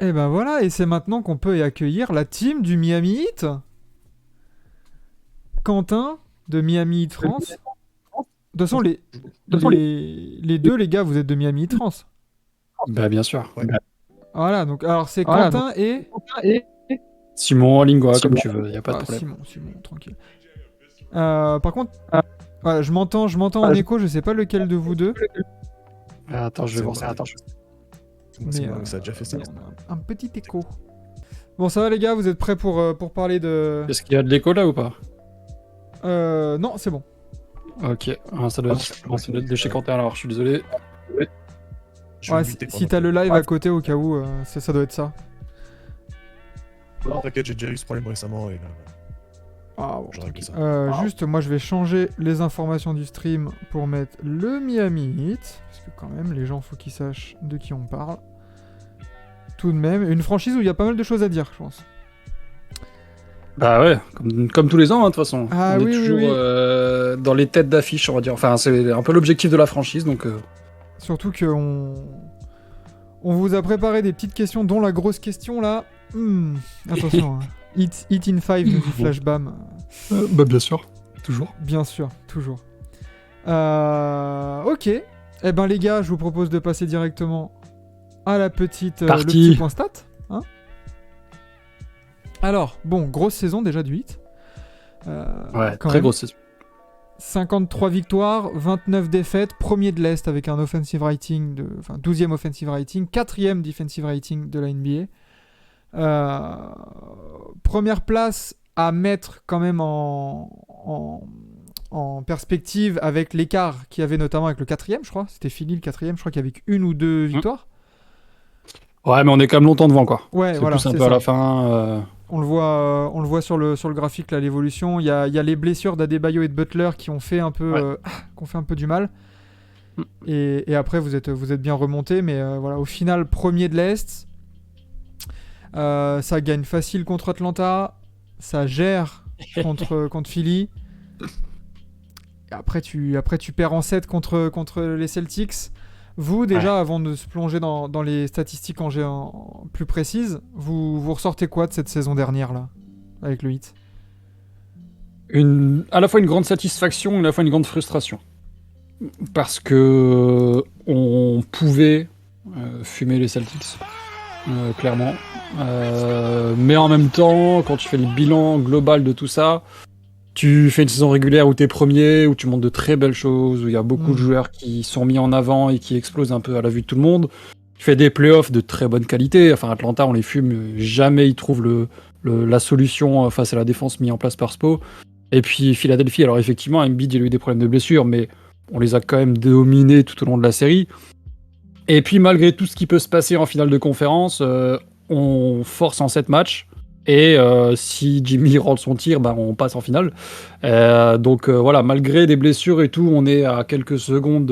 Et ben voilà, et c'est maintenant qu'on peut y accueillir la team du Miami Heat. Quentin de Miami Heat France. De toute façon, les deux, les gars, vous êtes de Miami Heat France. Bah, bien sûr. Ouais. Voilà, donc alors c'est Quentin et. Simon, Lingua, comme tu veux, y a pas de problème. Simon, tranquille. Par contre, voilà, je m'entends en écho, je sais pas lequel de vous deux. Attends, je vais voir ça. Attends, C'est moi, ça a déjà fait ça. On a un petit écho. Bon, ça va les gars, vous êtes prêts pour parler de. Est-ce qu'il y a de l'écho là ou pas? Non, c'est bon. Ok, ça doit être de chez Quentin alors, je suis désolé. Ouais, si t'as le live à côté au cas où, ça doit être ça. Non, t'inquiète, j'ai déjà eu ce problème récemment et là, Ah, bon. j'ai réglé ça. Juste, moi je vais changer les informations du stream pour mettre le Miami Heat. Parce que quand même, les gens, faut qu'ils sachent de qui on parle. Tout de même, une franchise où il y a pas mal de choses à dire, je pense. Bah ouais, comme tous les ans, de toute façon. Ah on oui, est oui, toujours oui. dans les têtes d'affiche, on va dire. Enfin, c'est un peu l'objectif de la franchise, donc... Surtout qu'on vous a préparé des petites questions, dont la grosse question là. Attention, hein. Hit in 5 nous dit Flashbam. Bah bien sûr, toujours. Bien sûr, toujours. Ok. Eh ben les gars, je vous propose de passer directement à la petite le petit point stat. Hein. Alors, bon, grosse saison déjà du Heat. Ouais, très grosse saison. 53 victoires, 29 défaites, premier de l'Est avec un offensive rating de... Enfin, 12e offensive rating, 4e defensive rating de la NBA. Première place à mettre quand même en perspective avec l'écart qu'il y avait notamment avec le 4e, je crois. C'était Philly le 4e, je crois qu'il y avait qu'une ou deux victoires. Ouais, mais on est quand même longtemps devant, quoi. Ouais, c'est voilà, plus un c'est peu ça. à la fin. On le voit sur le graphique, là, l'évolution. Il y a les blessures d'Adebayo et de Butler qui ont fait un peu, du mal. Et après, vous êtes bien remonté. Mais voilà, au final, premier de l'Est. Ça gagne facile contre Atlanta. Ça gère contre Philly. Et après, tu perds en 7 contre les Celtics. Vous, déjà, avant de se plonger dans les statistiques en plus précises, vous ressortez quoi de cette saison dernière, là, avec le Heat ? À la fois une grande satisfaction et à la fois une grande frustration. Parce que on pouvait fumer les Celtics, clairement. Mais en même temps, quand tu fais le bilan global de tout ça, tu fais une saison régulière où t'es premier, où tu montres de très belles choses, où il y a beaucoup de joueurs qui sont mis en avant et qui explosent un peu à la vue de tout le monde. Tu fais des playoffs de très bonne qualité. Enfin, Atlanta, on les fume. Jamais ils trouvent la solution face à la défense mise en place par Spo. Et puis Philadelphie, alors effectivement, Embiid, il a eu des problèmes de blessure, mais on les a quand même dominés tout au long de la série. Et puis malgré tout ce qui peut se passer en finale de conférence, on force en 7 matchs. Et si Jimmy rentre son tir, on passe en finale. Donc voilà, malgré des blessures et tout, on est à quelques secondes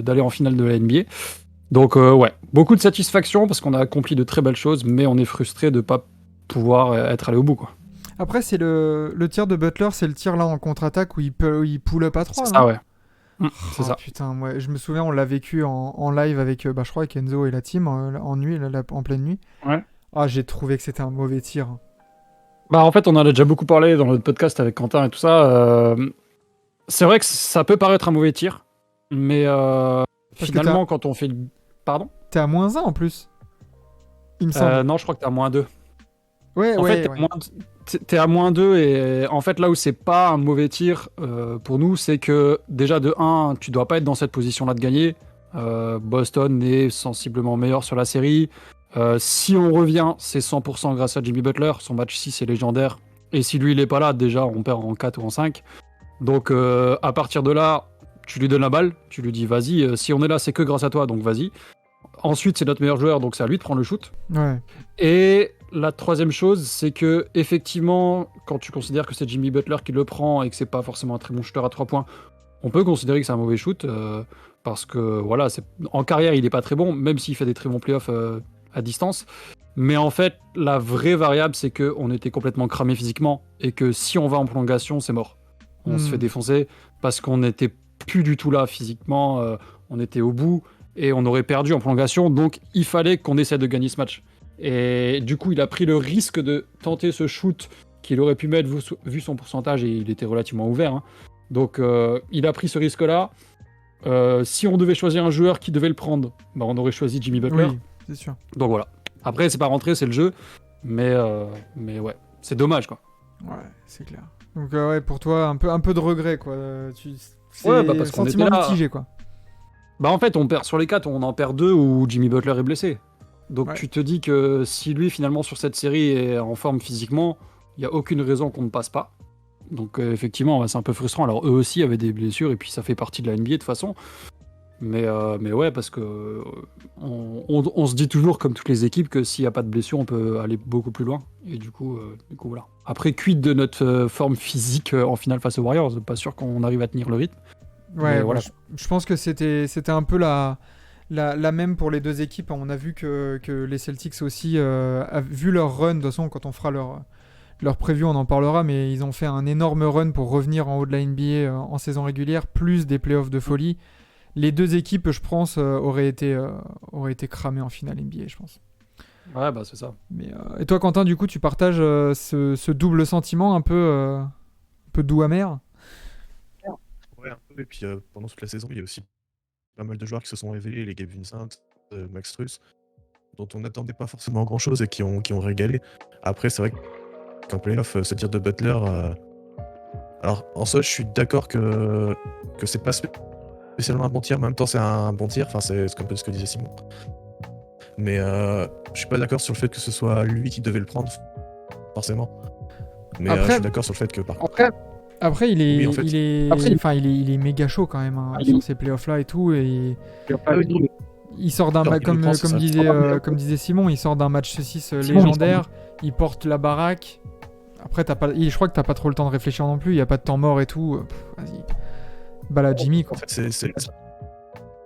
d'aller en finale de la NBA. Donc ouais, beaucoup de satisfaction parce qu'on a accompli de très belles choses, mais on est frustré de ne pas pouvoir être allé au bout, quoi. Après, c'est le tir de Butler, c'est le tir là en contre-attaque où il pull up à 3. C'est ça, ouais. C'est ça. Putain, ouais, je me souviens, on l'a vécu en live avec, je crois, avec Enzo et la team en nuit, en pleine nuit. Ouais. Ah, j'ai trouvé que c'était un mauvais tir. En fait, on en a déjà beaucoup parlé dans notre podcast avec Quentin et tout ça. C'est vrai que ça peut paraître un mauvais tir, mais finalement, quand on fait... Pardon ? T'es à -1 en plus, il me semble. Non, je crois que t'es à -2. Ouais, en ouais, fait, t'es à -2 et en fait, là où c'est pas un mauvais tir pour nous, c'est que déjà de 1, tu dois pas être dans cette position-là de gagner. Boston est sensiblement meilleur sur la série. Si on revient, c'est 100% grâce à Jimmy Butler. Son match 6 est légendaire. Et si lui, il est pas là, déjà, on perd en 4 ou en 5. Donc, à partir de là, tu lui donnes la balle. Tu lui dis, vas-y, si on est là, c'est que grâce à toi, donc vas-y. Ensuite, c'est notre meilleur joueur, donc c'est à lui de prendre le shoot. Ouais. Et la troisième chose, c'est que, effectivement, quand tu considères que c'est Jimmy Butler qui le prend et que c'est pas forcément un très bon shooter à 3 points, on peut considérer que c'est un mauvais shoot. Parce que, voilà, en carrière, il est pas très bon, même s'il fait des très bons playoffs à distance. Mais en fait, la vraie variable, c'est qu'on était complètement cramé physiquement et que si on va en prolongation, c'est mort. On se fait défoncer parce qu'on n'était plus du tout là physiquement. On était au bout et on aurait perdu en prolongation. Donc, il fallait qu'on essaie de gagner ce match. Et du coup, il a pris le risque de tenter ce shoot qu'il aurait pu mettre vu son pourcentage, et il était relativement ouvert. Hein. Donc, il a pris ce risque-là. Si on devait choisir un joueur qui devait le prendre, bah, on aurait choisi Jimmy Butler. Oui, c'est sûr. Donc voilà. Après, c'est pas rentré, c'est le jeu. Mais ouais, c'est dommage, quoi. Ouais, c'est clair. Donc ouais, pour toi, un peu de regret, quoi. C'est Ouais, bah, parce qu'on sentiment était là. mitigé, quoi. Bah en fait, on perd sur les 4, on en perd 2 où Jimmy Butler est blessé. Donc Ouais. tu te dis que si lui, finalement, sur cette série est en forme physiquement, il n'y a aucune raison qu'on ne passe pas. Donc effectivement, ouais, c'est un peu frustrant. Alors eux aussi avaient des blessures et puis ça fait partie de la NBA de toute façon. Mais ouais, parce que on se dit toujours, comme toutes les équipes, que s'il n'y a pas de blessure, on peut aller beaucoup plus loin. Et du coup voilà. Après, quid de notre forme physique en finale face aux Warriors? Pas sûr qu'on arrive à tenir le rythme. Ouais, Mais voilà. je pense que c'était un peu la même pour les deux équipes. On a vu que les Celtics aussi, a vu leur run. De toute façon, quand on fera leur preview, on en parlera, mais ils ont fait un énorme run pour revenir en haut de la NBA en saison régulière, plus des playoffs de folie. Les deux équipes, je pense, auraient été cramées en finale NBA, je pense. Ouais, bah c'est ça. Mais, et toi, Quentin, du coup, tu partages ce double sentiment un peu doux amer? Ouais, un peu. Et puis pendant toute la saison, il y a aussi pas mal de joueurs qui se sont révélés, les Gabe Vincent, Max Strus, dont on n'attendait pas forcément grand-chose et qui ont régalé. Après, c'est vrai qu'en playoff, se dire de Butler... Alors, en soi, je suis d'accord que c'est pas spécialement un bon tir, mais en même temps, c'est un bon tir. Enfin, c'est un peu ce que disait Simon. Mais je suis pas d'accord sur le fait que ce soit lui qui devait le prendre, forcément. Mais Après- je suis d'accord sur le fait que, par contre... Après, il est, Oui, en fait. il est méga chaud quand même hein, sur ces playoffs-là et tout. Et il sort d'un match, Il le prend, c'est ça. comme disait Simon, il sort d'un match 6 légendaire. Il porte la baraque. Après, je crois que t'as pas trop le temps de réfléchir non plus. Il y a pas de temps mort et tout. Vas-y, balade Jimmy, quoi. En fait,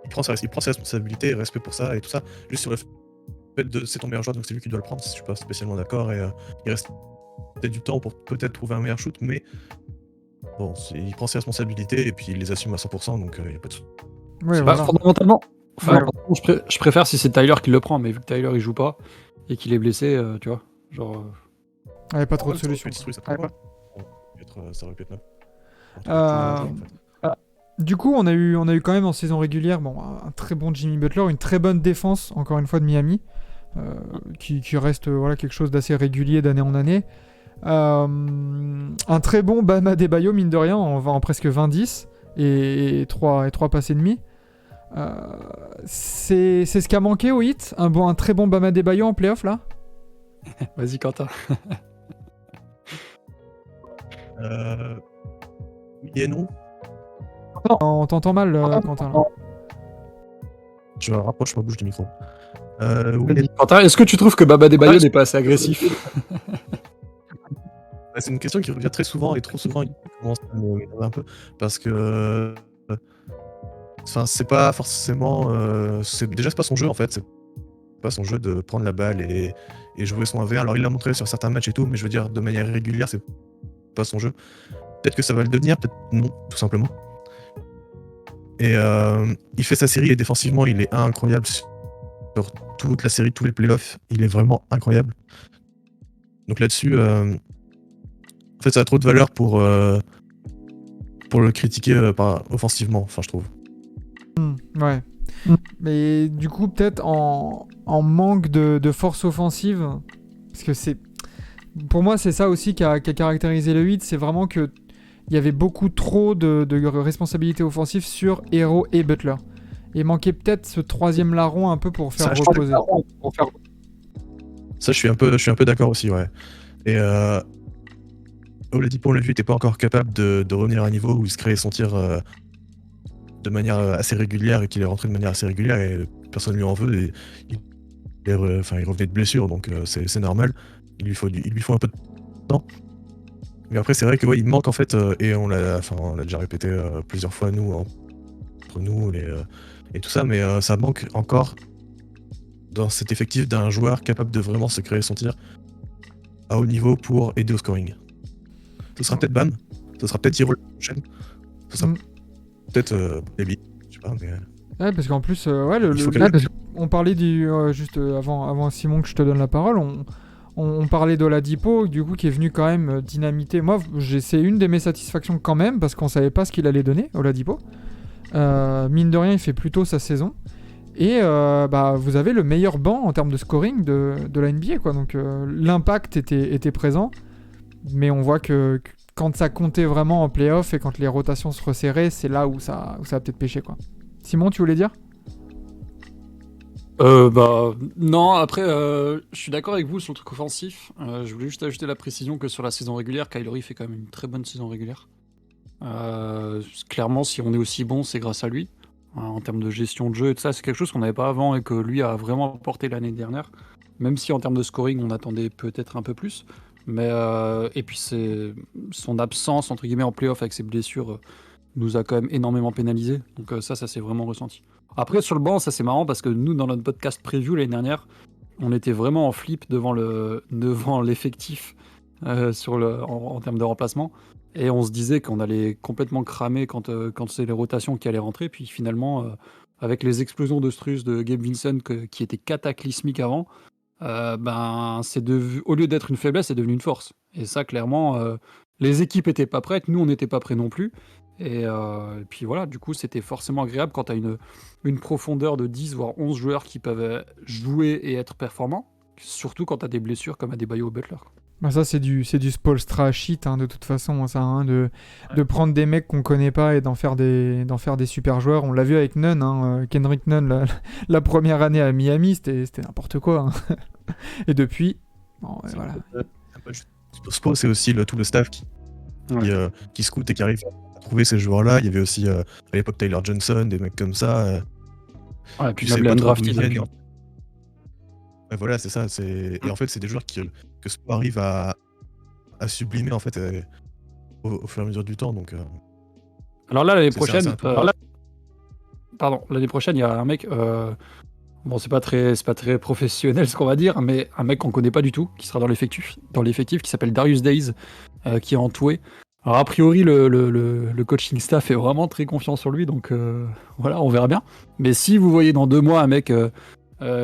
il prend ses responsabilités, respect pour ça et tout ça. Juste sur le fait de c'est ton meilleur joueur, donc c'est lui qui doit le prendre. Je suis pas spécialement d'accord. Et il reste peut-être du temps pour peut-être trouver un meilleur shoot, mais bon, il prend ses responsabilités et puis il les assume à 100%, donc il n'y a pas de souci. Ouais, Bah, voilà. fondamentalement, Ouais. je préfère si c'est Tyler qui le prend, mais vu que Tyler il joue pas et qu'il est blessé, tu vois, genre. Ouais, pas trop de solutions. Ça aurait pu être neuf. Euh, Du coup, on a eu quand même en saison régulière un très bon Jimmy Butler, une très bonne défense, encore une fois, de Miami, qui reste voilà, quelque chose d'assez régulier d'année en année. Un très bon Bam Adebayo, mine de rien, on va en presque 20-10 et 3 passes et demi. C'est ce qui a manqué au hit, un très bon Bam Adebayo en playoff là. Vas-y, Quentin. Oui et non. On t'entend mal, Quentin. Là. Je rapproche ma bouche du micro. Oui, Quentin, est-ce que tu trouves que Baba Debayo n'est pas assez agressif? c'est une question qui revient très souvent et trop souvent. Il commence à m'énerver un peu parce que. Enfin, c'est pas forcément. Déjà, c'est pas son jeu en fait. C'est pas son jeu de prendre la balle et jouer son 1v1. Alors, il l'a montré sur certains matchs et tout, mais je veux dire, de manière régulière, c'est pas son jeu. Peut-être que ça va le devenir, peut-être non, tout simplement. Et il fait sa série et défensivement, il est incroyable sur toute la série, tous les playoffs. Il est vraiment incroyable. Donc là-dessus, en fait, ça a trop de valeur pour le critiquer offensivement, enfin, je trouve. Ouais. Mais du coup, peut-être en manque de force offensive, parce que pour moi, c'est ça aussi qui a caractérisé le 8, c'est vraiment que il y avait beaucoup trop de responsabilités offensives sur Hero et Butler. Et manquait peut-être ce troisième larron un peu pour faire reposer. Ça, je suis un peu d'accord aussi, ouais. Et Oladipo, on l'a vu, n'était pas encore capable de revenir à un niveau où il se créait son tir de manière assez régulière et qu'il est rentré de manière assez régulière et personne ne lui en veut. Et il revenait de blessure, donc c'est normal. Il lui faut un peu de temps. Mais après, c'est vrai que il manque en fait, et on l'a déjà répété plusieurs fois entre nous et tout ça, mais ça manque encore dans cet effectif d'un joueur capable de vraiment se créer son tir à haut niveau pour aider au scoring. Ce sera peut-être Bam, ce sera peut-être Hero la prochaine, ce sera peut-être Baby, je sais pas, mais... Ouais, parce qu'en plus, ouais, Il faut qu'elle- on parlait du. Juste avant Simon, que je te donne la parole, on parlait d'Oladipo, du coup, qui est venu quand même dynamiter. Moi, c'est une de mes satisfactions quand même, parce qu'on savait pas ce qu'il allait donner, Oladipo. Mine de rien, il fait plutôt sa saison. Et bah, vous avez le meilleur banc en termes de scoring de la NBA, quoi. Donc l'impact était présent, mais on voit que quand ça comptait vraiment en playoff et quand les rotations se resserraient, c'est là où ça a peut-être pêché, quoi. Simon, tu voulais dire? Bah non, après je suis d'accord avec vous sur le truc offensif. Je voulais juste ajouter la précision que sur la saison régulière, Kyle fait quand même une très bonne saison régulière. Clairement, si on est aussi bon, c'est grâce à lui. En termes de gestion de jeu et tout ça, c'est quelque chose qu'on n'avait pas avant et que lui a vraiment apporté l'année dernière. Même si en termes de scoring, on attendait peut-être un peu plus. Mais et puis son absence entre guillemets en playoff avec ses blessures nous a quand même énormément pénalisé. Donc ça s'est vraiment ressenti. Après sur le banc, ça c'est marrant parce que nous dans notre podcast preview l'année dernière, on était vraiment en flip devant l'effectif en termes de remplacement. Et on se disait qu'on allait complètement cramer quand c'est les rotations qui allaient rentrer. Puis finalement, avec les explosions de Strus, de Gabe Vincent qui étaient cataclysmiques avant, ben, au lieu d'être une faiblesse, c'est devenu une force. Et ça, clairement, les équipes n'étaient pas prêtes, nous, on n'était pas prêts non plus. Et puis voilà, du coup, c'était forcément agréable quand tu as une profondeur de 10 voire 11 joueurs qui peuvent jouer et être performants. Surtout quand tu as des blessures comme Adebayo ou Butler. Bah ça, c'est du Spoelstra shit, hein, de toute façon, ça, hein, de prendre des mecs qu'on connaît pas et d'en faire des super joueurs. On l'a vu avec Nunn, hein, Kendrick Nunn, la première année à Miami, c'était n'importe quoi, hein. Et depuis, bon, ouais, voilà. Spo, c'est aussi tout le staff qui scout et qui arrive à trouver ces joueurs-là. Il y avait aussi à l'époque Tyler Johnson, des mecs comme ça. Ouais, et puis tu sais même les pas trop d'où undrafted. ils viennent. Ouais, voilà, c'est ça. Et en fait, c'est des joueurs que Spo arrive à sublimer en fait au fur et à mesure du temps. Donc, Alors là, l'année c'est ça, prochaine, c'est un peu- l'année prochaine, il y a un mec, bon, c'est pas très professionnel ce qu'on va dire, mais un mec qu'on connaît pas du tout, qui sera dans l'effectif, qui s'appelle Darius Days, qui est en Toué. Alors a priori, le coaching staff est vraiment très confiant sur lui, donc voilà, on verra bien. Mais si vous voyez dans 2 mois un mec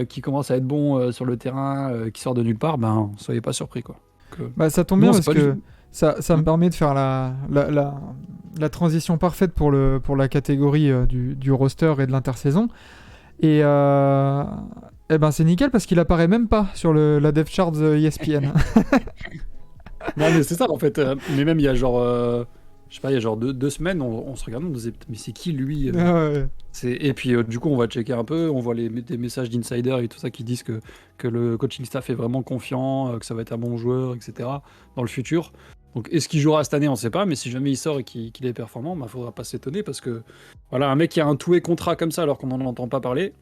qui commence à être bon sur le terrain, qui sort de nulle part, ben soyez pas surpris, quoi. Bah, ça tombe Non, bien c'est parce pas que du- ça me permet de faire la transition parfaite pour la catégorie du roster et de l'intersaison. Et eh ben c'est nickel parce qu'il apparaît même pas sur la depth chart ESPN. Non, mais c'est ça en fait. Mais même il y a genre, je sais pas, il y a genre 2 semaines, on se regarde, on se disait, mais c'est qui lui Ah ouais. Et puis du coup, on va checker un peu, on voit des messages d'insider et tout ça qui disent que le coaching staff est vraiment confiant, que ça va être un bon joueur, etc. dans le futur. Donc est-ce qu'il jouera cette année, on sait pas, mais si jamais il sort et qu'il est performant, bah faudra pas s'étonner parce que voilà, un mec qui a un tout contrat comme ça alors qu'on n'en entend pas parler,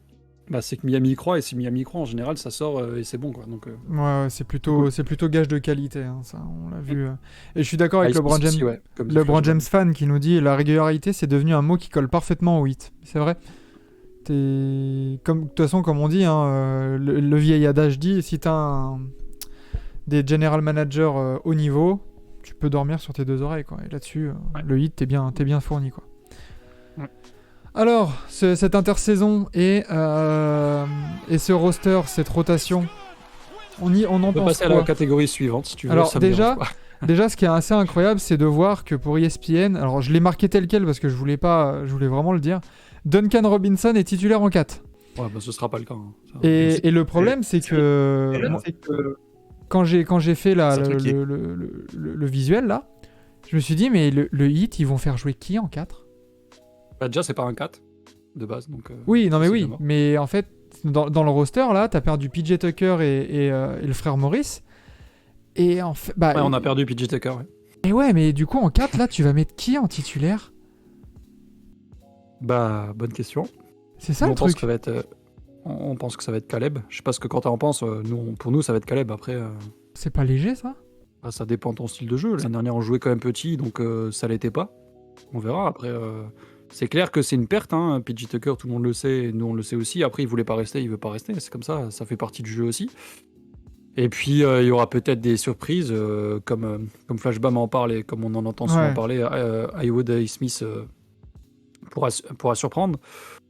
bah c'est que Miami y croit, et si Miami y croit en général ça sort et c'est bon, quoi. Donc Ouais, c'est plutôt gage de qualité, hein, ça, on l'a vu. Et je suis d'accord avec Ice LeBron Smith James, aussi, ouais, comme dit LeBron Flash, James fan qui nous dit la régularité c'est devenu un mot qui colle parfaitement au hit. C'est vrai. De toute façon, comme on dit, hein, le vieil adage dit, si t'as des general managers haut niveau, tu peux dormir sur tes 2 oreilles, quoi. Et là-dessus, Ouais. le hit, t'es bien fourni, quoi. Ouais. Alors, cette intersaison et ce roster, cette rotation, on en On peut pense passer à quoi? la catégorie suivante si tu veux. Alors ça me dérange pas. déjà, ce qui est assez incroyable, c'est de voir que pour ESPN, alors je l'ai marqué tel quel parce que je voulais vraiment le dire, Duncan Robinson est titulaire en 4. Ouais, bah ce sera pas le cas, hein. Ça- Et le problème, c'est que quand j'ai fait C'est un truc le visuel là, je me suis dit, mais le hit, ils vont faire jouer qui en 4? Bah, déjà, c'est pas un 4 de base, donc. Oui, non mais c'est oui, déjà mort. mais en fait, dans le roster là, t'as perdu PJ Tucker et le frère Maurice. Et en fait, bah, Ouais, on a perdu PJ Tucker. Ouais. et ouais, mais du coup en 4 là, tu vas mettre qui en titulaire? Bah, bonne question. C'est ça Nous, le on pense truc. que ça va être. On pense que ça va être Caleb. Je sais pas ce que Quentin en pense. Pour nous, ça va être Caleb. Après, C'est pas léger ça? bah, ça dépend de ton style de jeu. L'année dernière, on jouait quand même petit, donc ça l'était pas. On verra. Après, c'est clair que c'est une perte. Hein. PJ Tucker, tout le monde le sait, et nous on le sait aussi. Après, il voulait pas rester, il veut pas rester. C'est comme ça fait partie du jeu aussi. Et puis, il y aura peut-être des surprises, comme Flashbam en parle et comme on en entend souvent Ouais. parler. Haywood et Smith pourra surprendre.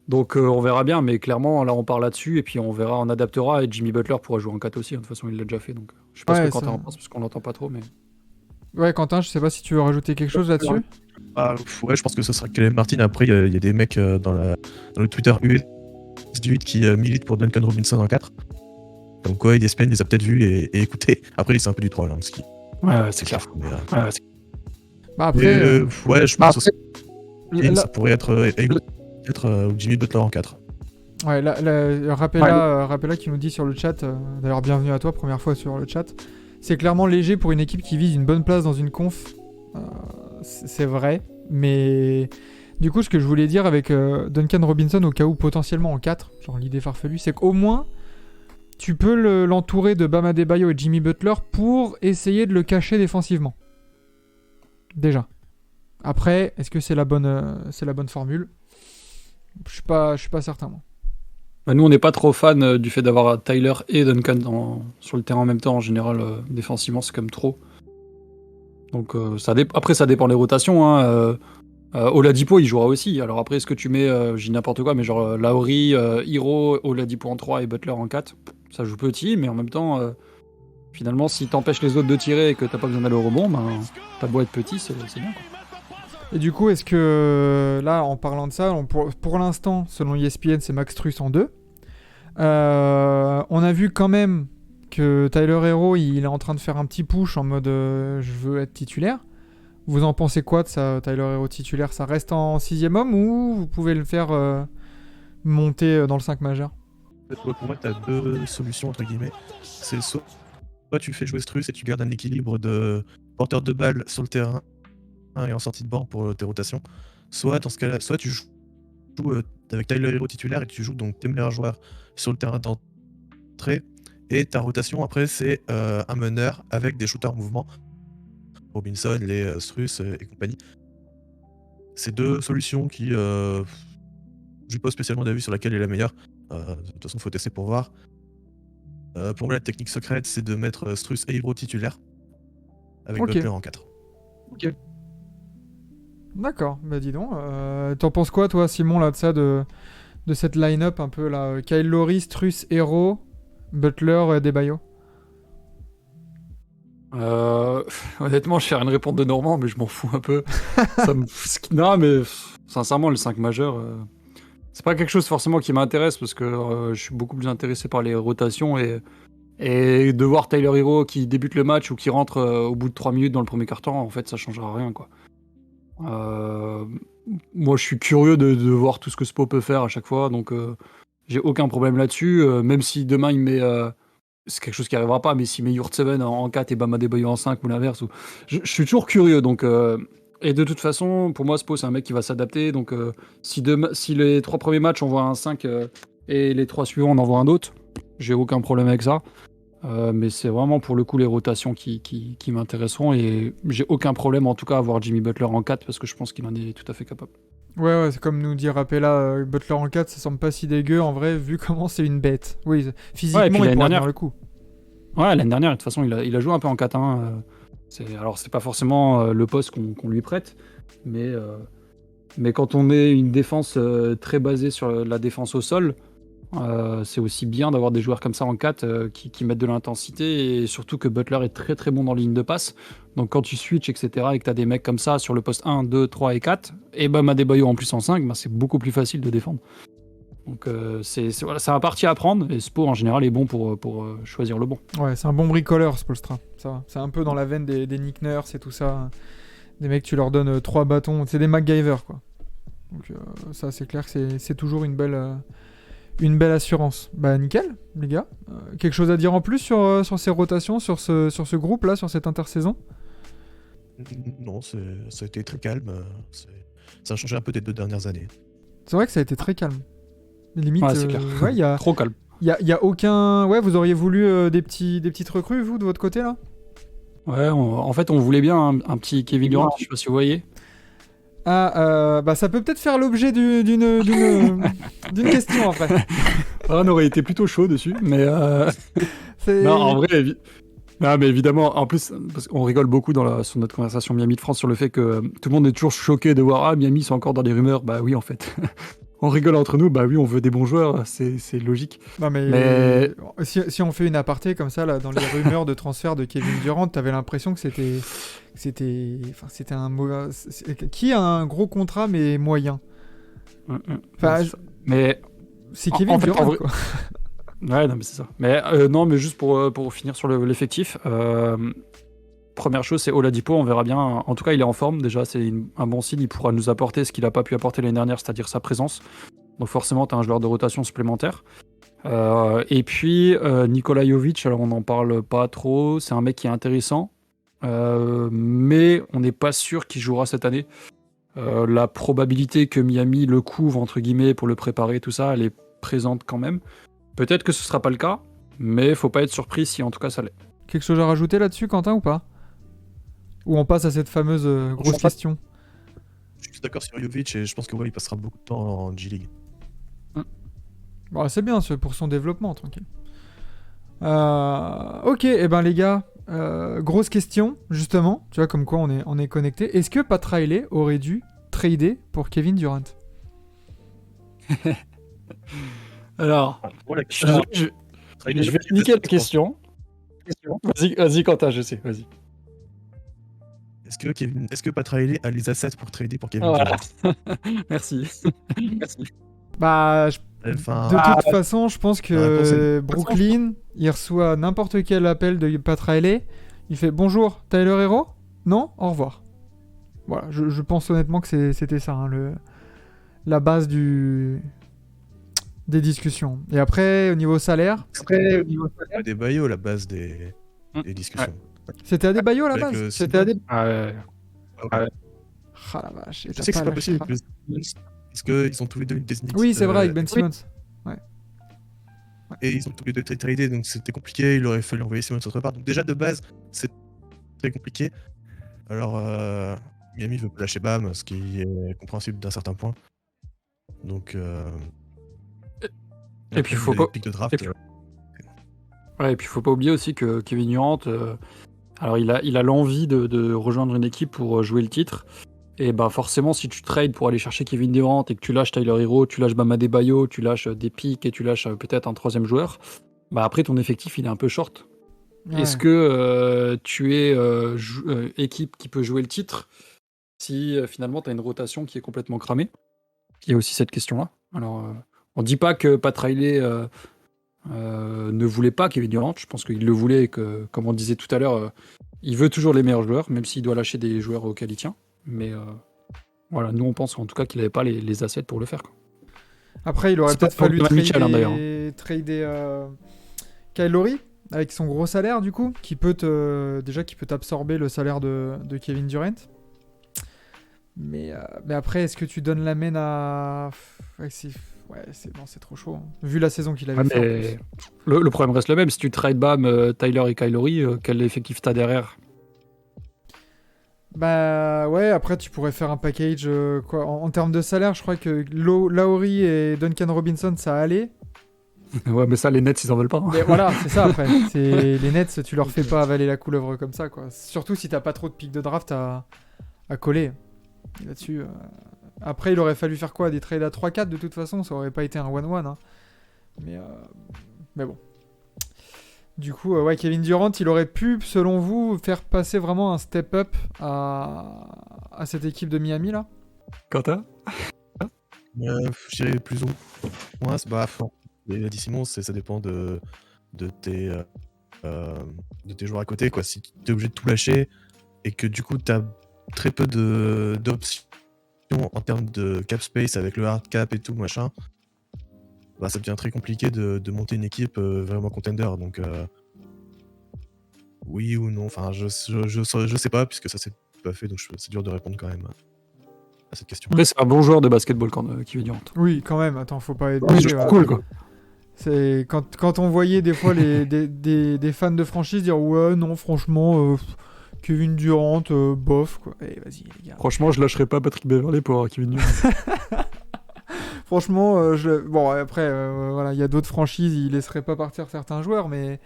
Donc on verra bien, mais clairement, là on part là-dessus, et puis on verra, on adaptera, et Jimmy Butler pourra jouer en 4 aussi, hein. De toute façon il l'a déjà fait, donc je sais pas ce Ouais, que Quentin ça- en pense, parce qu'on l'entend pas trop, mais... Ouais, Quentin, je sais pas si tu veux rajouter quelque chose là-dessus. Ouais, je pense que ce sera Caleb Martin. Après, il y a des mecs dans le Twitter US18 qui militent pour Duncan Robinson en 4. Donc ouais, ESPN les a peut-être vus et écoutés. Après, c'est un peu du troll, hein, ce qui Ouais, c'est clair. mais, Ouais, ouais, Bah après, ouais, je pense Après, que là- ça pourrait être Jimmy Butler en 4. ouais, Rapella qui nous dit sur le chat, d'ailleurs bienvenue à toi, première fois sur le chat, c'est clairement léger pour une équipe qui vise une bonne place dans une conf. C'est vrai, mais du coup ce que je voulais dire avec Duncan Robinson au cas où potentiellement en 4, genre l'idée farfelue, c'est qu'au moins tu peux l'entourer de Bam Adebayo et Jimmy Butler pour essayer de le cacher défensivement. Déjà. Après, est-ce que c'est la bonne formule? Je suis pas certain moi. bah, nous on n'est pas trop fan du fait d'avoir Tyler et Duncan sur le terrain en même temps, en général, défensivement c'est comme trop. Donc après ça dépend des rotations, hein. Oladipo il jouera aussi, alors après est-ce que tu mets, je dis n'importe quoi, mais genre Lowry, Hero, Oladipo en 3 et Butler en 4, ça joue petit, mais en même temps, finalement si t'empêches les autres de tirer et que t'as pas besoin d'aller au rebond, ben, t'as beau être petit, c'est bien quoi. Et du coup, est-ce que là, en parlant de ça, pour l'instant, selon ESPN, c'est Max Strus en 2. On a vu quand même que Tyler Hero, il est en train de faire un petit push en mode je veux être titulaire. Vous en pensez quoi de ça, Tyler Hero titulaire? Ça reste en 6ème homme ou vous pouvez le faire monter dans le 5 majeur? Pour moi, tu as deux solutions, entre guillemets. C'est soit tu fais jouer Strus et tu gardes un équilibre de porteur de balle sur le terrain et en sortie de banc pour tes rotations. Soit, dans ce cas-là, soit tu joues avec Tyler Hero titulaire et tu joues donc tes meilleurs joueurs sur le terrain d'entrée. Et ta rotation, après, c'est un meneur avec des shooters en mouvement. Robinson, les Strus et compagnie. C'est deux solutions qui... j'ai pas spécialement d'avis sur laquelle est la meilleure. De toute façon, faut tester pour voir. Pour moi, la technique secrète, c'est de mettre Strus et Hero titulaires avec Ok. Butler en 4. D'accord, bah dis donc. T'en penses quoi, toi, Simon, là, de ça, de cette line-up un peu là? Kyle Lowry, Strus, Hero, Butler, Adebayo. Honnêtement, je fais rien répondre de Normand, mais je m'en fous un peu. Non, mais sincèrement, le 5 majeur, c'est pas quelque chose forcément qui m'intéresse parce que je suis beaucoup plus intéressé par les rotations et de voir Tyler Hero qui débute le match ou qui rentre au bout de 3 minutes dans le premier quart-temps, en fait, ça changera rien, quoi. Moi, je suis curieux de voir tout ce que Spo peut faire à chaque fois, donc j'ai aucun problème là-dessus. Même si demain il met. C'est quelque chose qui arrivera pas, mais s'il met Yurtseven en 4 et Bam Adebayo en 5 ou l'inverse, je suis toujours curieux. Donc, et de toute façon, pour moi, Spo, c'est un mec qui va s'adapter. Donc, si les 3 premiers matchs, on voit un 5 et les 3 suivants, on en voit un autre, j'ai aucun problème avec ça. Mais c'est vraiment pour le coup les rotations qui m'intéresseront. Et j'ai aucun problème en tout cas à voir Jimmy Butler en 4 parce que je pense qu'il en est tout à fait capable. Ouais, c'est comme nous dit Rapella, Butler en 4, ça semble pas si dégueu en vrai, vu comment c'est une bête. Oui, Ouais, et physiquement, puis il l'année pourra dernière- tenir le coup. Ouais, l'année dernière, de toute façon, il a joué un peu en 4-1. Alors, c'est pas forcément le poste qu'on lui prête, mais quand on est une défense très basée sur la défense au sol, c'est aussi bien d'avoir des joueurs comme ça en 4 qui mettent de l'intensité et surtout que Butler est très très bon dans la ligne de passe. Donc, quand tu switches, etc., et que tu as des mecs comme ça sur le poste 1, 2, 3 et 4, et Bam Adebayo en plus en 5, c'est beaucoup plus facile de défendre. Donc, voilà, c'est un parti à prendre et Spo en général est bon pour choisir le bon. Ouais, c'est un bon bricoleur, Spolstra. Ça va. C'est un peu dans la veine des Nick Nurse et tout ça. Des mecs, tu leur donnes 3 bâtons. C'est des MacGyver, quoi. Donc, ça, c'est clair que c'est toujours une belle assurance. Bah, nickel, les gars. Quelque chose à dire en plus sur ces rotations, sur ce groupe-là, sur cette intersaison? Non, ça a été très calme. Ça a changé un peu des 2 dernières années. C'est vrai que ça a été très calme. Limite, Ouais, c'est clair. ouais, il y a, Trop calme. y a aucun... Ouais, vous auriez voulu des petites recrues, vous, de votre côté, là? Ouais, en fait, on voulait bien un petit Kevin Durant, je sais pas si vous voyez. Ah, bah ça peut peut-être faire l'objet d'une question, après. On aurait été plutôt chaud dessus, mais... C'est... Non, en vrai, non, mais évidemment, en plus, parce qu'on rigole beaucoup sur notre conversation Miami de France sur le fait que tout le monde est toujours choqué de voir Miami sont encore dans les rumeurs. Bah oui, en fait. On rigole entre nous, bah oui, on veut des bons joueurs, c'est logique. Non, mais, Mais- si on fait une aparté comme ça, là, dans les rumeurs de transfert de Kevin Durant, t'avais l'impression que c'était un mauvais. Qui a un gros contrat mais moyen? Enfin, Mais c'est en Kevin fait, Durant, en vrai- quoi. ouais, non, mais c'est ça. Mais non, mais juste pour finir sur l'effectif, première chose, c'est Oladipo, on verra bien. En tout cas, il est en forme déjà, c'est un bon signe. Il pourra nous apporter ce qu'il n'a pas pu apporter l'année dernière, c'est-à-dire sa présence. Donc forcément, tu as un joueur de rotation supplémentaire. Et puis Nikola Jovic, alors on n'en parle pas trop, c'est un mec qui est intéressant, mais on n'est pas sûr qu'il jouera cette année. La probabilité que Miami le couvre, entre guillemets, pour le préparer, tout ça, elle est présente quand même. Peut-être que ce sera pas le cas, mais faut pas être surpris si en tout cas ça l'est. Quelque chose à rajouter là-dessus, Quentin, ou pas? Ou on passe à cette fameuse grosse pense pas. question? Je suis d'accord sur Jovic et je pense que il passera beaucoup de temps en G-League. Bon, c'est bien pour son développement, tranquille. Ok, et ben les gars, grosse question, justement, tu vois, comme quoi on est connecté. Est-ce que Pat Riley aurait dû trader pour Kevin Durant? Alors, Voilà, je vais niquer la question. Vas-y, Quentin, je sais, vas-y. Est-ce que Pat Riley a les assets pour trader pour Kevin Voilà. Durant? Merci. Bah, Enfin, de toute façon, je pense la réponse que est- Brooklyn, il reçoit n'importe quel appel de Pat Riley. Il fait bonjour, Tyler Hero? Non? Au revoir. Voilà, je pense honnêtement que c'était ça, hein, la base des discussions. Et après, au niveau salaire, Adebayo, la base des discussions. c'était Adebayo à la Avec, base. C'était Ah ouais. Ah ouais. Ah la vache. et Je t'as sais que c'est pas lâché. possible. Parce qu'ils ont tous les deux une Disney. Oui, c'est vrai, avec Ben Simmons. Et ils ont tous les deux été tradés, donc c'était compliqué. Il aurait fallu envoyer Simmons autre part. Donc déjà de base, c'est très compliqué. Alors Miami veut pas lâcher Bam, ce qui est compréhensible d'un certain point. Donc. Et puis, faut les pas- pics de draft. et puis- Ouais, et puis faut pas oublier aussi que Kevin Durant, alors il a l'envie de rejoindre une équipe pour jouer le titre. Et bah forcément, si tu trades pour aller chercher Kevin Durant et que tu lâches Tyler Hero, tu lâches Bam Adebayo, tu lâches des pics et tu lâches peut-être un troisième joueur, bah après ton effectif il est un peu short. Ouais. Est-ce que tu es équipe qui peut jouer le titre si finalement tu as une rotation qui est complètement cramée? Il y a aussi cette question-là. Alors, on dit pas que Pat Riley ne voulait pas Kevin Durant. Je pense qu'il le voulait et que, comme on disait tout à l'heure, il veut toujours les meilleurs joueurs, même s'il doit lâcher des joueurs auxquels il tient. Mais voilà, nous on pense en tout cas qu'il n'avait pas les assets pour le faire, quoi. Après, il aurait C'est pas peut-être fallu Donovan Mitchell, hein, trader Kyle Lowry avec son gros salaire, du coup, qui peut t'absorber le salaire de Kevin Durant. Mais après, est-ce que tu donnes la main à. Ouais, c'est trop chaud, hein. Vu la saison qu'il avait Ouais, fait. En mais plus. le problème reste le même. Si tu trades Bam, Tyler et Kyle Lowry, quel effectif t'as derrière? Bah ouais, après tu pourrais faire un package quoi. En termes de salaire, je crois que Lowry et Duncan Robinson ça allait. Ouais, mais ça, les Nets, ils en veulent pas, hein. Mais voilà, c'est ça après. Les Nets, tu leur fais pas avaler la couleuvre comme ça, quoi. Surtout si t'as pas trop de pics de draft à coller là-dessus. Après, il aurait fallu faire quoi? Des trades à 3-4 de toute façon, ça aurait pas été un 1-1, hein. Mais bon. Du coup, ouais, Kevin Durant, il aurait pu, selon vous, faire passer vraiment un step-up à cette équipe de Miami, là? Quentin? Je dirais plus ou moins. La décision, ça dépend de tes joueurs à côté, quoi. Si tu es obligé de tout lâcher et que du coup tu as très peu d'options en termes de cap space avec le hard cap et tout machin, bah ça devient très compliqué de monter une équipe vraiment contender. Donc oui ou non, enfin je sais pas puisque ça s'est pas fait, donc c'est dur de répondre quand même à cette question. Après, c'est un bon joueur de basketball, Kevin Durant. Oui, quand même. Attends, faut pas être... Ouais, c'est cool, quoi. C'est quand on voyait des fois des fans de franchise dire ouais non franchement Kevin Durant bof quoi. Eh vas-y les gars. Franchement, je lâcherais pas Patrick Beverley pour Kevin Durant. Franchement bon après voilà il y a d'autres franchises ils laisseraient pas partir certains joueurs mais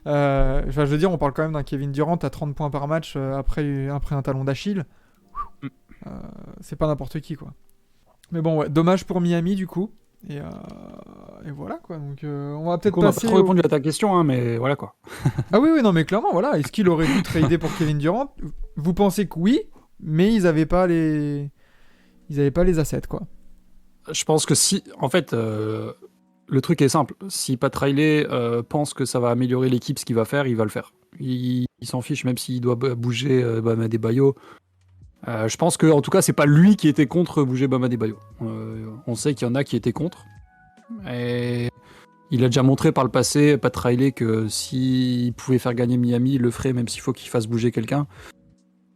enfin, je veux dire on parle quand même d'un Kevin Durant à 30 points par match après un talon d'Achille. C'est pas n'importe qui quoi. Mais bon, ouais, dommage pour Miami du coup. Et, euh, et voilà quoi. Donc on va Du peut-être coup, on n'a pas passer. trop répondu à ta question, hein, mais voilà quoi. Ah oui, oui, non, mais clairement, voilà. Est-ce qu'il aurait dû trader pour Kevin Durant? Vous pensez que oui, mais ils avaient pas les. Ils avaient pas les assets quoi. Je pense que si, en fait, le truc est simple. Si Pat Riley pense que ça va améliorer l'équipe, ce qu'il va faire, il va le faire. Il s'en fiche, même s'il doit bouger Bam Adebayo. Je pense que, en tout cas, c'est pas lui qui était contre bouger Bam Adebayo. On sait qu'il y en a qui étaient contre. Et il a déjà montré par le passé, Pat Riley, que s'il pouvait faire gagner Miami, il le ferait, même s'il faut qu'il fasse bouger quelqu'un.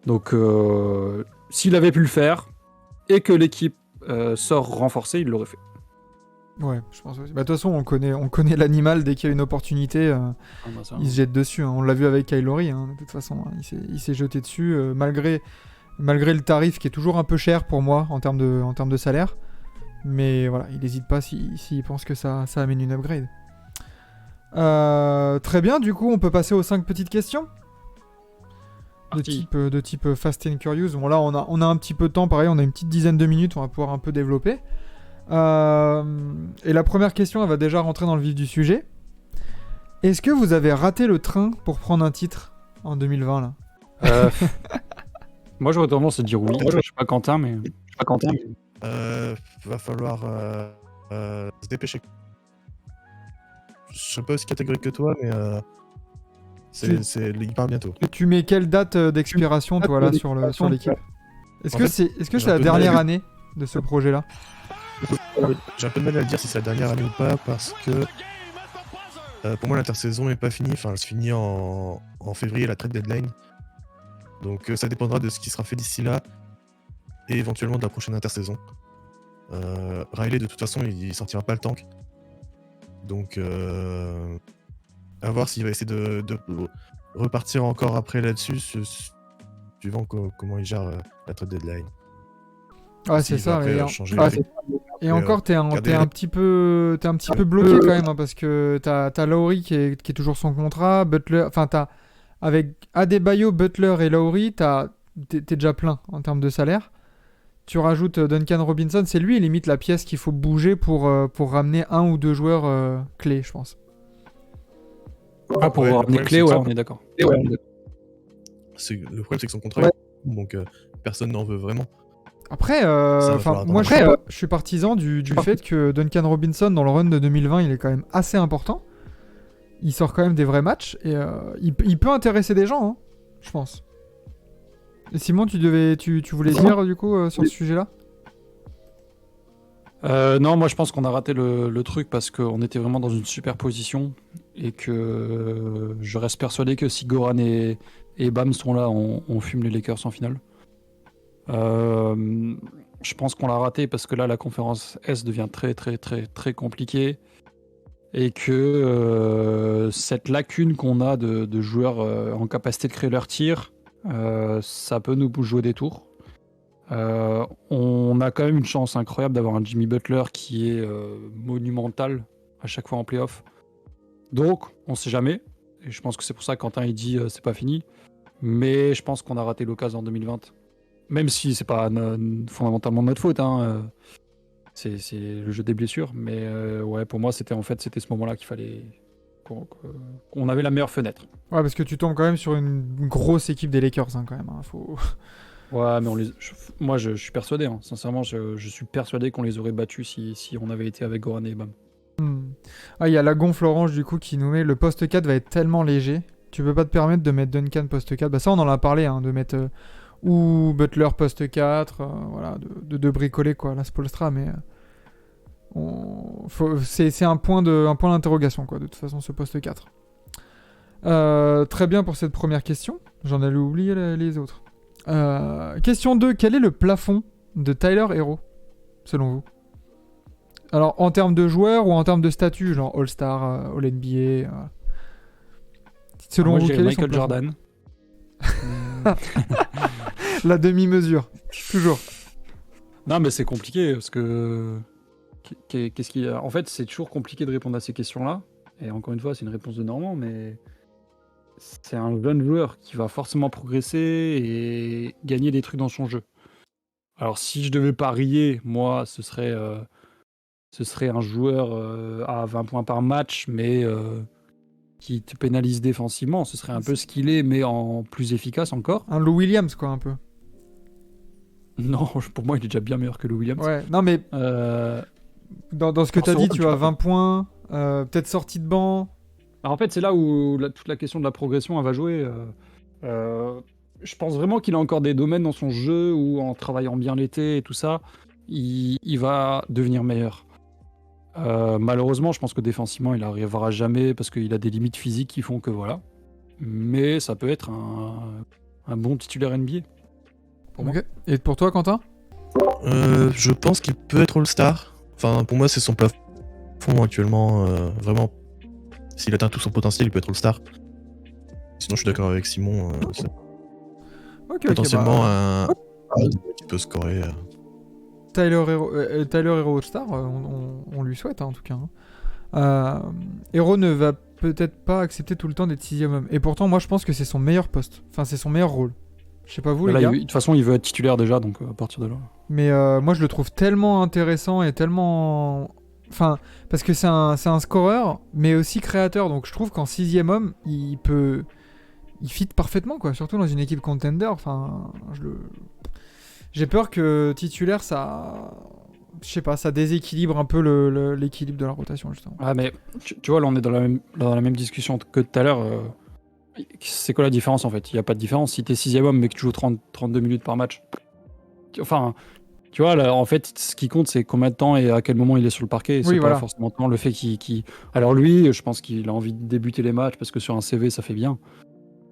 Donc, s'il avait pu le faire et que l'équipe sort renforcée, il l'aurait fait. Ouais, je pense aussi. Bah, de toute façon, on connaît l'animal dès qu'il y a une opportunité. Ah, bah, ça, Il se jette dessus. Hein. On l'a vu avec Kyle Lowry, hein, de toute façon. Hein. Il s'est jeté dessus malgré le tarif qui est toujours un peu cher pour moi en termes de salaire. Mais voilà, il n'hésite pas s'il pense que ça amène une upgrade. Très bien, du coup, on peut passer aux 5 petites questions Parti. de type Fast and Curious. Bon, là, on a un petit peu de temps, pareil, on a une petite dizaine de minutes, on va pouvoir un peu développer. Et la première question, elle va déjà rentrer dans le vif du sujet. Est-ce que vous avez raté le train pour prendre un titre en 2020 là? Moi, j'aurais tendance à dire oui. Je suis pas Quentin, mais. Va falloir se dépêcher. Je suis pas aussi catégorique que toi, mais il part bientôt. Tu mets quelle date d'expiration, toi, là, sur l'équipe? Est-ce que c'est la dernière année de ce projet-là? J'ai un peu de mal à le dire si c'est la dernière année ou pas, parce que pour moi, l'intersaison n'est pas finie. Enfin, elle se finit en février, la trade deadline. Donc ça dépendra de ce qui sera fait d'ici là, et éventuellement de la prochaine intersaison. Riley, de toute façon, il sortira pas le tank. Donc, à voir s'il va essayer de repartir encore après là-dessus, suivant comment il gère la trade deadline. Ouais, c'est ça. Et Et, encore, t'es un petit peu bloqué quand même, hein, parce que t'as Lowry qui est toujours son contrat, Butler, enfin avec Adebayo, Butler et Lowry, t'es déjà plein en termes de salaire. Tu rajoutes Duncan Robinson, c'est lui limite la pièce qu'il faut bouger pour ramener un ou deux joueurs clés, je pense. Ah, pour ramener clé, ouais, on est d'accord. Le problème, c'est que son contrat, donc personne n'en veut vraiment. Après, moi je suis partisan du fait que Duncan Robinson, dans le run de 2020, il est quand même assez important. Il sort quand même des vrais matchs et il peut intéresser des gens, hein, je pense. Et Simon, tu voulais dire du coup sur ce sujet-là? Non, moi je pense qu'on a raté le truc parce qu'on était vraiment dans une super position et que je reste persuadé que si Goran et Bam sont là, on fume les Lakers en finale. Je pense qu'on l'a raté parce que là la conférence S devient très très très très compliquée et que cette lacune qu'on a de joueurs en capacité de créer leur tir, ça peut nous jouer des tours. On a quand même une chance incroyable d'avoir un Jimmy Butler qui est monumental à chaque fois en playoff. Donc, on sait jamais. Et je pense que c'est pour ça que Quentin il dit c'est pas fini. Mais je pense qu'on a raté l'occasion en 2020. Même si c'est pas fondamentalement notre faute. Hein. C'est le jeu des blessures. Mais ouais, pour moi, c'était ce moment-là qu'il fallait qu'on avait la meilleure fenêtre. Ouais, parce que tu tombes quand même sur une grosse équipe des Lakers, hein, quand même. Hein, faut... Ouais, mais moi je suis persuadé, hein. Sincèrement, je suis persuadé qu'on les aurait battus si on avait été avec Goran et Bam. Ah, il y a la gonfle orange du coup qui nous met le poste 4 va être tellement léger. Tu peux pas te permettre de mettre Duncan poste 4. Bah, ça, on en a parlé, hein, de mettre ou Butler poste 4, voilà, de bricoler quoi, la Spolstra, mais c'est un point d'interrogation quoi, de toute façon, ce poste 4. Très bien pour cette première question. J'en allais oublier les autres. Question 2. Quel est le plafond de Tyler Hero, selon vous? Alors, en termes de joueurs ou en termes de statut, genre All-Star, All-NBA selon moi, vous, je quel est dirais son Michael plafond? Jordan. La demi-mesure, toujours. Non, mais c'est compliqué parce que. Qu'est-ce qu'il y a? En fait, c'est toujours compliqué de répondre à ces questions-là. Et encore une fois, c'est une réponse de Normand, mais c'est un jeune joueur qui va forcément progresser et gagner des trucs dans son jeu. Alors, si je devais parier, moi, ce serait un joueur à 20 points par match, mais qui te pénalise défensivement. Ce serait un peu ce qu'il est, mais en plus efficace encore. Un Lou Williams, quoi, un peu. Non, pour moi, il est déjà bien meilleur que Lou Williams. Ouais, non, mais Euh, dans ce que Dans tu as ce dit, rôle, tu tu vois, vois. 20 points, peut-être sortie de banc. En fait, c'est là où toute la question de la progression elle va jouer. Je pense vraiment qu'il a encore des domaines dans son jeu où, en travaillant bien l'été et tout ça, il va devenir meilleur. Malheureusement, je pense que défensivement, il n'arrivera jamais parce qu'il a des limites physiques qui font que voilà. Mais ça peut être un bon titulaire NBA. Pour moi. Ok. Et pour toi, Quentin? Je pense qu'il peut être All-Star. Enfin, pour moi, c'est son plafond actuellement. Vraiment, s'il atteint tout son potentiel, il peut être All-Star. Sinon, je suis d'accord avec Simon. C'est Ok, potentiellement bah, un qui peut scorer. Tyler Hero All-Star, on lui souhaite, hein, en tout cas. Hein. Hero ne va peut-être pas accepter tout le temps d'être 6ème homme. Et pourtant, moi, je pense que c'est son meilleur poste. Enfin, c'est son meilleur rôle. Je sais pas vous, Là, les gars. de toute façon, il veut être titulaire déjà, donc à partir de là. Mais moi, je le trouve tellement intéressant et tellement... Enfin, parce que c'est un scoreur, mais aussi créateur. Donc, je trouve qu'en 6ème homme, il fit parfaitement, quoi. Surtout dans une équipe contender. Enfin, j'ai peur que titulaire, ça... Je sais pas, ça déséquilibre un peu l'équilibre de la rotation, justement. Ah, mais tu vois, là, on est dans la même discussion que tout à l'heure. C'est quoi la différence en fait? Il n'y a pas de différence. Si t'es 6ème homme mais que tu joues 32 minutes par match. Enfin, tu vois, là, en fait, ce qui compte, c'est combien de temps et à quel moment il est sur le parquet. Et c'est Oui, pas voilà. forcément tant le fait qu'il. Alors, lui, je pense qu'il a envie de débuter les matchs parce que sur un CV, ça fait bien.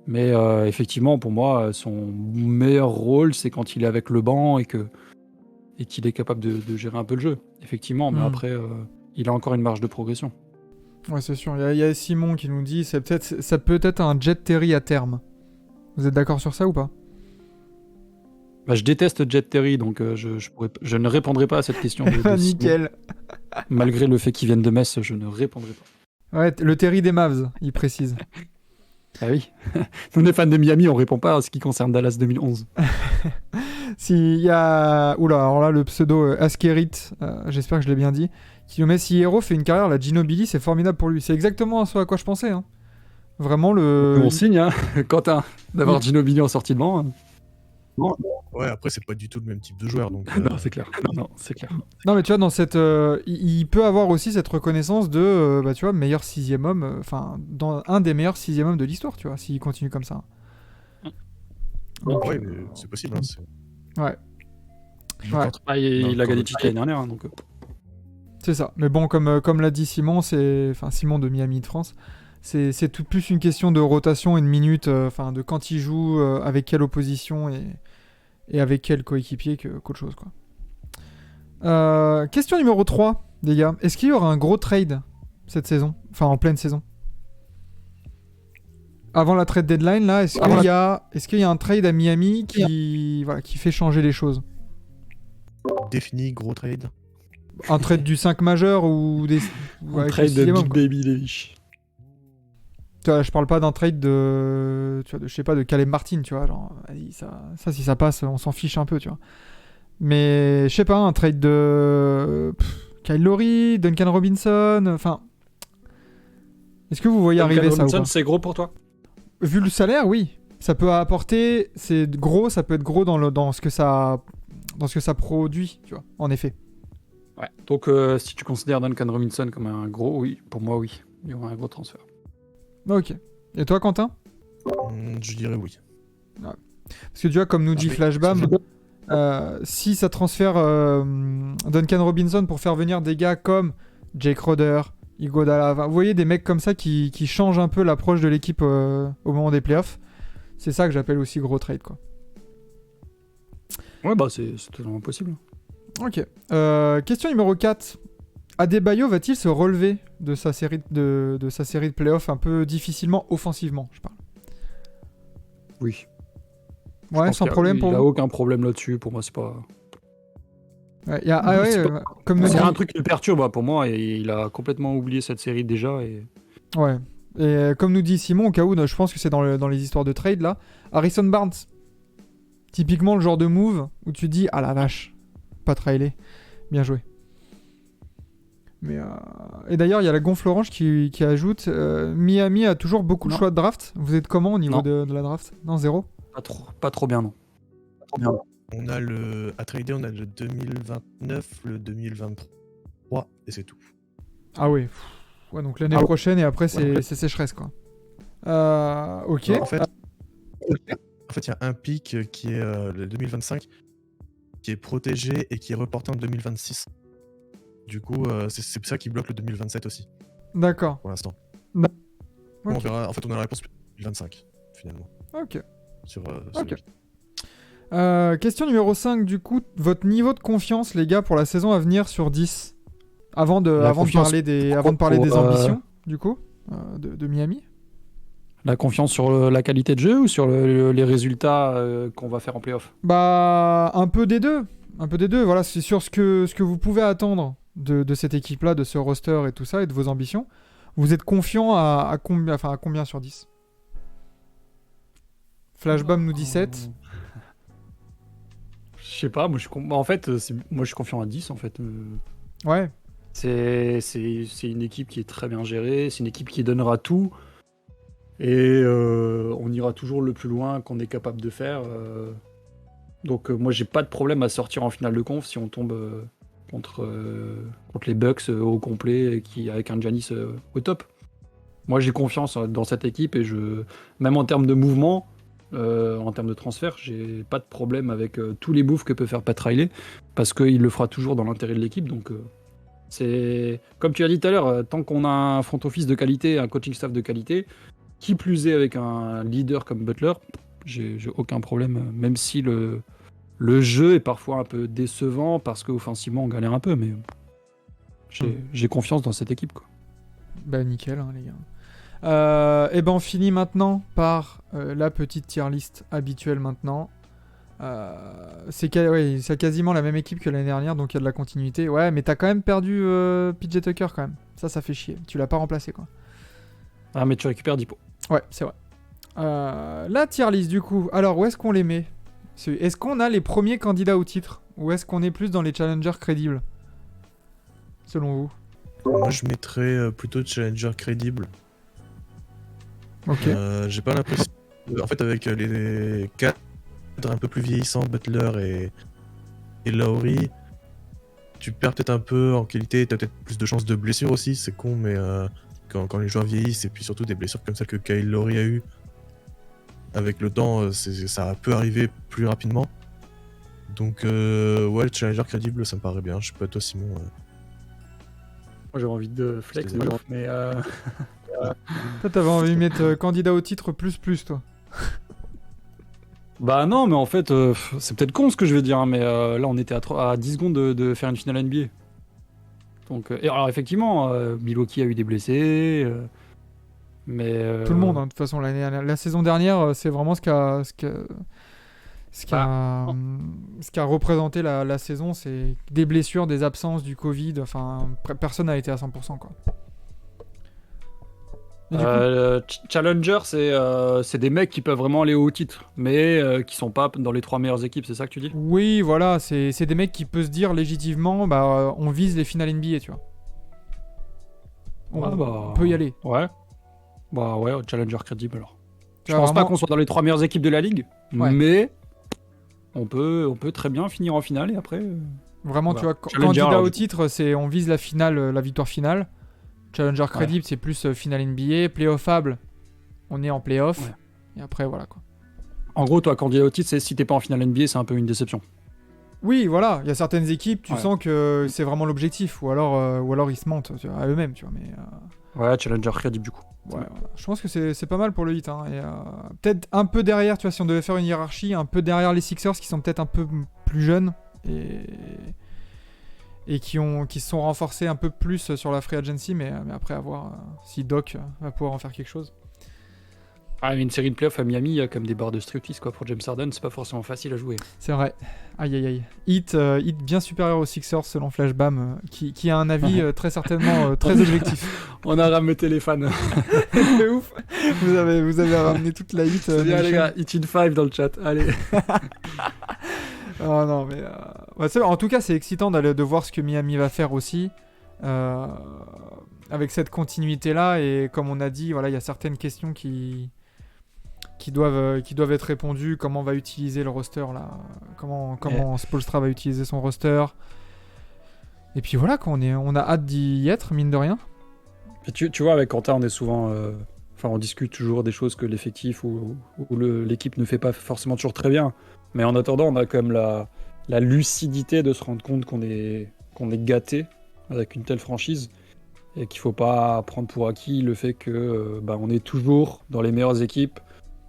Mais effectivement, pour moi, son meilleur rôle, c'est quand il est avec le banc et qu'il est capable de gérer un peu le jeu. Effectivement, mais après, il a encore une marge de progression. Ouais, c'est sûr. Il y a Simon qui nous dit ça peut être un Jet Terry à terme. Vous êtes d'accord sur ça ou pas? Bah, je déteste Jet Terry, donc je ne répondrai pas à cette question. De Simon. Nickel. Malgré le fait qu'il vienne de Metz, je ne répondrai pas. Ouais, le Terry des Mavs, il précise. Ah oui. Nous, on est fans de Miami, on répond pas à ce qui concerne Dallas 2011. S'il y a... Oula, alors là, le pseudo Askerit, j'espère que je l'ai bien dit, qui nous met si Hero fait une carrière, la Ginobili, c'est formidable pour lui. C'est exactement ce à quoi je pensais. Hein. Vraiment, On signe, hein, Quentin, d'avoir Ginobili en sortie de banc. Ouais, après, c'est pas du tout le même type de joueur. Donc, Non, c'est clair. Non, c'est clair. Non, mais tu vois, dans cette, il peut avoir aussi cette reconnaissance de, bah, tu vois, meilleur 6ème homme, enfin, dans un des meilleurs 6ème hommes de l'histoire, tu vois, s'il continue comme ça. ouais, mais c'est possible. Hein, Ouais. Ouais. Ah, il a gagné le titre l'année dernière, hein, donc. C'est ça. Mais bon, comme l'a dit Simon, Simon de Miami de France, c'est tout plus une question de rotation et de minutes, enfin de quand il joue, avec quelle opposition et avec quel coéquipier qu'autre chose, quoi. Question numéro 3, les gars. Est-ce qu'il y aura un gros trade cette saison? Enfin, en pleine saison. Avant la trade deadline, là, est-ce qu'il y a un trade à Miami qui fait changer les choses? Défini, gros trade. Un trade du 5 majeur ou des... Un trade de Big Baby Levish. Je parle pas d'un trade de, tu vois, je sais pas, de Caleb Martin, tu vois, genre, vas-y, ça si ça passe, on s'en fiche un peu, tu vois. Mais je sais pas, un trade de Kyle Lowry, Duncan Robinson, enfin, est-ce que vous voyez arriver ça ou pas? C'est gros pour toi? Vu le salaire, oui, ça peut apporter, c'est gros, ça peut être gros dans ce que ça produit, tu vois, en effet. Ouais. Donc si tu considères Duncan Robinson comme un gros, oui, pour moi oui, il y aura un gros transfert. Ok. Et toi, Quentin? Je dirais oui. Ouais. Parce que tu vois, comme nous dit Flashbam, si ça transfère Duncan Robinson pour faire venir des gars comme Jake Roder, Iguodala, vous voyez des mecs comme ça qui changent un peu l'approche de l'équipe au moment des playoffs, c'est ça que j'appelle aussi gros trade, quoi. Ouais, bah c'est totalement possible. Ok. Question numéro 4. Adebayo va-t-il se relever de sa série de playoffs un peu difficilement offensivement, je parle? Oui. Ouais, sans problème pour vous. Il vous? a aucun problème là-dessus, pour moi c'est pas... Ouais, comme nous C'est dit... un truc qui le perturbe pour moi, et il a complètement oublié cette série déjà. Et... Ouais. Et comme nous dit Simon, au cas où, je pense que c'est dans les histoires de trade là, Harrison Barnes, Typiquement le genre de move où tu dis ah la vache, Pat Riley, bien joué. Mais et d'ailleurs il y a la Gonfle Orange qui ajoute Miami a toujours beaucoup de Non. choix de draft. Vous êtes comment au niveau Non. de la draft? Non, zéro. Pas trop bien, non. Pas trop bien. On a à trader, on a le 2029, le 2023, et c'est tout. Ah ouais. Pff. Ouais, donc l'année Ah ouais. prochaine et après c'est Ouais. sécheresse quoi. Ok. En fait, il y a un pic qui est le 2025, qui est protégé et qui est reporté en 2026. Du coup, c'est ça qui bloque le 2027 aussi, D'accord. pour l'instant. Ok. On verra. En fait, on a la réponse 2025, finalement, Ok. sur Ok. le- Question numéro 5, du coup, votre niveau de confiance, les gars, pour la saison à venir sur 10. Avant de confiance, parler des pour, ambitions, du coup, de Miami. La confiance sur la qualité de jeu ou sur les résultats qu'on va faire en playoff? Bah, un peu des deux. Un peu des deux, voilà, c'est sur ce que vous pouvez attendre de cette équipe-là, de ce roster et tout ça, et de vos ambitions. Vous êtes confiant à combien sur 10? Flashbam nous dit 7. Je sais pas, moi en fait, moi je suis confiant à 10 en fait. Ouais. C'est une équipe qui est très bien gérée, c'est une équipe qui donnera tout et on ira toujours le plus loin qu'on est capable de faire. Donc moi j'ai pas de problème à sortir en finale de conf si on tombe contre les Bucks au complet avec un Giannis au top. Moi j'ai confiance dans cette équipe et même en termes de mouvement, en termes de transfert, j'ai pas de problème avec tous les moves que peut faire Pat Riley parce qu'il le fera toujours dans l'intérêt de l'équipe. Donc c'est comme tu as dit tout à l'heure, tant qu'on a un front office de qualité, un coaching staff de qualité, qui plus est avec un leader comme Butler, j'ai aucun problème, même si le jeu est parfois un peu décevant parce qu'offensivement on galère un peu, mais j'ai confiance dans cette équipe, quoi. Bah nickel, hein, les gars. Et ben on finit maintenant par la petite tier list habituelle maintenant. C'est quasiment la même équipe que l'année dernière, donc il y a de la continuité. Ouais, mais t'as quand même perdu PJ Tucker quand même. Ça fait chier. Tu l'as pas remplacé quoi. Ah mais tu récupères 10 points. Ouais, c'est vrai. La tier list du coup. Alors où est-ce qu'on les met? Est-ce qu'on a les premiers candidats au titre? Ou est-ce qu'on est plus dans les challengers crédibles? Selon vous? Moi, je mettrais plutôt challenger crédible. Ok. J'ai pas l'impression. En fait, avec les cadres un peu plus vieillissants, Butler et Lowry, tu perds peut-être un peu en qualité. T'as peut-être plus de chances de blessures aussi. C'est con, mais quand les joueurs vieillissent, et puis surtout des blessures comme celle que Kyle Lowry a eu, avec le temps, ça peut arriver plus rapidement. Donc, ouais, le challenger crédible, ça me paraît bien. Je sais pas, toi, Simon. Moi j'avais envie de flex, C'est- mais Toi t'avais envie de mettre candidat au titre plus toi. bah non, mais en fait, c'est peut-être con ce que je veux dire, hein, mais là on était à 10 secondes de faire une finale NBA. Donc, et alors effectivement, Milwaukee a eu des blessés, mais Tout le monde, hein, de toute façon, la saison dernière, c'est vraiment ce qui a représenté la saison, c'est des blessures, des absences, du Covid, enfin, personne n'a été à 100%, quoi. Et du coup, Challenger, c'est des mecs qui peuvent vraiment aller au titre, mais qui sont pas dans les 3 meilleures équipes, c'est ça que tu dis? oui, voilà, c'est des mecs qui peuvent se dire légitimement, bah, on vise les finales NBA, tu vois. On, Ah bah, on peut y aller. Ouais. Bah ouais, Challenger crédible alors. Tu Je vois, pense pas vraiment- qu'on soit dans les 3 meilleures équipes de la ligue, Ouais. mais on peut très bien finir en finale et après. Vraiment, tu Voilà. vois, Challenger, candidat alors, au du coup. titre, c'est on vise la finale, la victoire finale. Challenger crédible, c'est plus finale NBA. Playoffable, on est en playoff. Ouais. Et après, voilà quoi. En gros, toi, candidat au titre, c'est si t'es pas en finale NBA, c'est un peu une déception. Oui, voilà, il y a certaines équipes, tu Ouais. sens que c'est vraiment l'objectif. Ou alors ils se mentent tu vois, à eux-mêmes, tu vois. Mais Ouais, Challenger crédible du coup. ouais, voilà. Je pense que c'est pas mal pour le hit. Hein, et peut-être un peu derrière, tu vois, si on devait faire une hiérarchie, un peu derrière les Sixers qui sont peut-être un peu plus jeunes et qui se sont renforcés un peu plus sur la free agency, mais après à voir si Doc va pouvoir en faire quelque chose. Ah, mais une série de playoffs à Miami, il y a comme des barres de striptease, quoi. Pour James Harden, c'est pas forcément facile à jouer. C'est vrai. Aïe aïe aïe. Heat bien supérieur aux Sixers selon Flashbam, qui a un avis très certainement très objectif. On a rameuté les fans. C'est ouf. Vous avez ramené toute la Heat. C'est bien, les nation. gars. Hit in 5 dans le chat. Allez. Oh non, mais en tout cas, c'est excitant de voir ce que Miami va faire aussi. Avec cette continuité-là, et comme on a dit, voilà, il y a certaines questions qui doivent être répondues. Comment va utiliser le roster là, comment Spoelstra va utiliser son roster. Et puis voilà, on a hâte d'y être, mine de rien. Et tu vois, avec Quentin, on est souvent... on discute toujours des choses que l'effectif ou l'équipe ne fait pas forcément toujours très bien. Mais en attendant, on a quand même la lucidité de se rendre compte qu'on est gâté avec une telle franchise et qu'il faut pas prendre pour acquis le fait que on est toujours dans les meilleures équipes,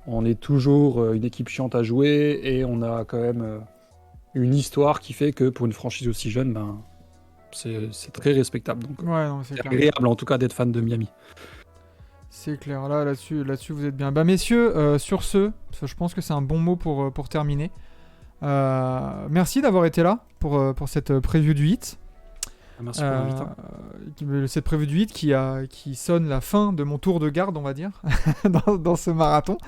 on est toujours une équipe chiante à jouer et on a quand même une histoire qui fait que pour une franchise aussi jeune, c'est très respectable. Donc Ouais, non, c'est c'est clair. agréable en tout cas d'être fan de Miami. C'est clair, là-dessus vous êtes bien. Bah messieurs, sur ce, je pense que c'est un bon mot pour terminer. Merci d'avoir été là pour cette preview du hit. Merci pour l'invitation. Cette preview du hit qui sonne la fin de mon tour de garde, on va dire, dans ce marathon.